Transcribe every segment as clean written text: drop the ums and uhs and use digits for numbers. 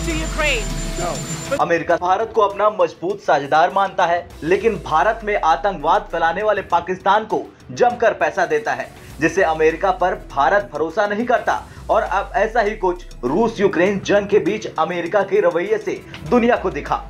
to Ukraine. No. America Bharat को अपना मजबूत साझेदार मानता है, लेकिन भारत में आतंकवाद फैलाने वाले पाकिस्तान को जमकर पैसा देता है, जिससे अमेरिका पर भारत भरोसा नहीं करता। और अब ऐसा ही कुछ रूस यूक्रेन जंग के बीच अमेरिका के रवैये से दुनिया को दिखा।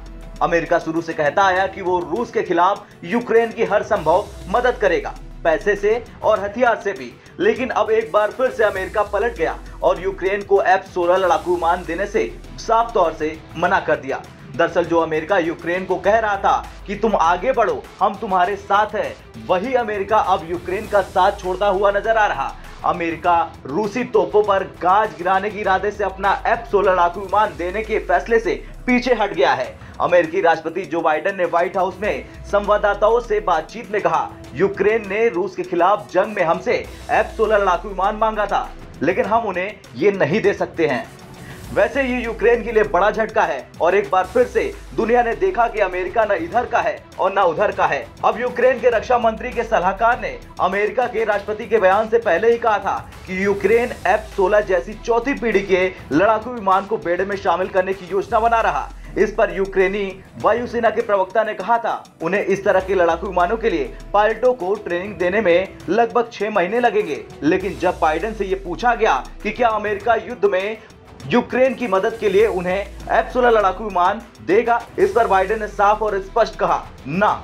अमेरिका शुरू से कहता आया कि वो रूस के खिलाफ यूक्रेन की हर संभव मदद करेगा, पैसे से और हथियार से भी। लेकिन अब एक बार फिर से अमेरिका पलट गया और यूक्रेन को F-16 लड़ाकू विमान देने से साफ तौर से मना कर दिया। दरअसल जो अमेरिका यूक्रेन को कह रहा था कि तुम आगे बढ़ो, हम तुम्हारे साथ हैं, वही अमेरिका अब यूक्रेन का साथ छोड़ता हुआ नजर आ रहा। अमेरिका रूसी तोपों पर गाज गिराने के इरादे से अपना F-16 लड़ाकू विमान देने के फैसले से पीछे हट गया है। अमेरिकी राष्ट्रपति जो बाइडेन ने व्हाइट हाउस में संवाददाताओं से बातचीत में कहा, यूक्रेन ने रूस के खिलाफ जंग में हमसे F-16 लड़ाकू विमान मांगा था, लेकिन हम उन्हें ये नहीं दे सकते हैं। वैसे ये यूक्रेन के लिए बड़ा झटका है और एक बार फिर से दुनिया ने देखा कि अमेरिका न इधर का है और न उधर का है। अब यूक्रेन के रक्षा मंत्री के सलाहकार ने अमेरिका के राष्ट्रपति के बयान से पहले ही कहा था कि यूक्रेन F-16 जैसी चौथी पीढ़ी के लड़ाकू विमान को बेड़े में शामिल करने की योजना बना रहा। इस पर यूक्रेनी वायुसेना के प्रवक्ता ने कहा था उन्हें इस तरह के लड़ाकू विमानों के लिए पायलटों को ट्रेनिंग देने में लगभग 6 महीने लगेंगे। लेकिन जब बाइडेन से ये पूछा गया कि क्या अमेरिका युद्ध में यूक्रेन की मदद के लिए उन्हें F-16 लड़ाकू विमान देगा, इस पर बाइडेन ने साफ और स्पष्ट कहा ना।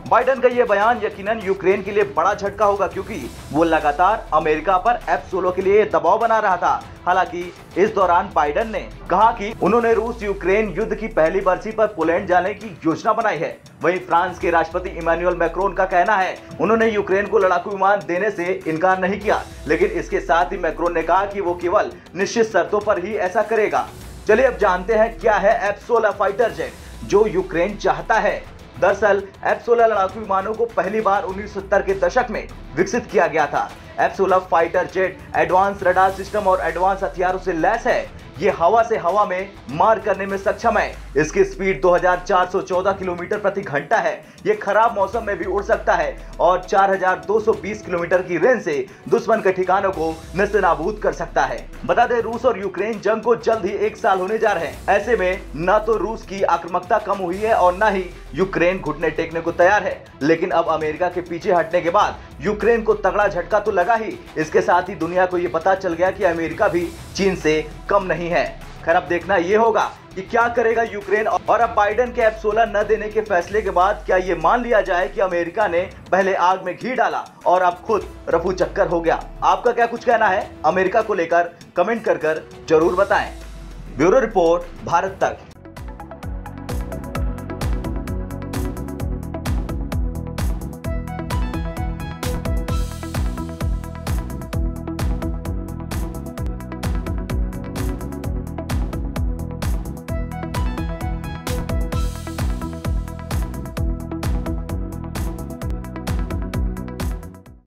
बाइडेन का यह बयान यकीनन यूक्रेन के लिए बड़ा झटका होगा, क्योंकि वो लगातार अमेरिका पर F-16 के लिए दबाव बना रहा था। हालांकि इस दौरान बाइडेन ने कहा कि उन्होंने रूस यूक्रेन युद्ध की पहली बरसी पर पोलैंड जाने की योजना बनाई है। वहीं फ्रांस के राष्ट्रपति इमैनुअल मैक्रोन का कहना है उन्होंने यूक्रेन को लड़ाकू विमान देने से इनकार नहीं किया, लेकिन इसके साथ ही मैक्रोन ने कहा कि वो केवल निश्चित शर्तों पर ही ऐसा करेगा। चलिए अब जानते हैं क्या है F-16 फाइटर जेट जो यूक्रेन चाहता है। दरअसल F-16 लड़ाकू विमानों को पहली बार 1970 के दशक में विकसित किया गया था। F-16 fighter jet advance radar system और एडवांस हथियारों से लैस है। ये हवा से हवा में मार करने में सक्षम है। इसकी स्पीड 2414 किलोमीटर प्रति घंटा है। ये खराब मौसम में भी उड़ सकता है और 4220 किलोमीटर की रेंज से दुश्मन के ठिकानों को नेस्तनाबूद कर सकता है। बता दें रूस और यूक्रेन जंग को जल्द ही 1 साल होने जा रहे हैं। ऐसे में न तो रूस की आक्रामकता कम हुई है और न ही यूक्रेन घुटने टेकने को तैयार है। लेकिन अब अमेरिका के पीछे हटने के बाद यूक्रेन को तगड़ा झटका तो लगा ही, इसके साथ ही दुनिया को ये पता चल गया कि अमेरिका भी चीन से कम नहीं है। खैर अब देखना ये होगा कि क्या करेगा यूक्रेन। और अब बाइडेन के F-16 न देने के फैसले के बाद क्या ये मान लिया जाए कि अमेरिका ने पहले आग में घी डाला और अब खुद रफू चक्कर हो गया। आपका क्या कुछ कहना है अमेरिका को लेकर, कमेंट कर जरूर बताएं। ब्यूरो रिपोर्ट, भारत तक।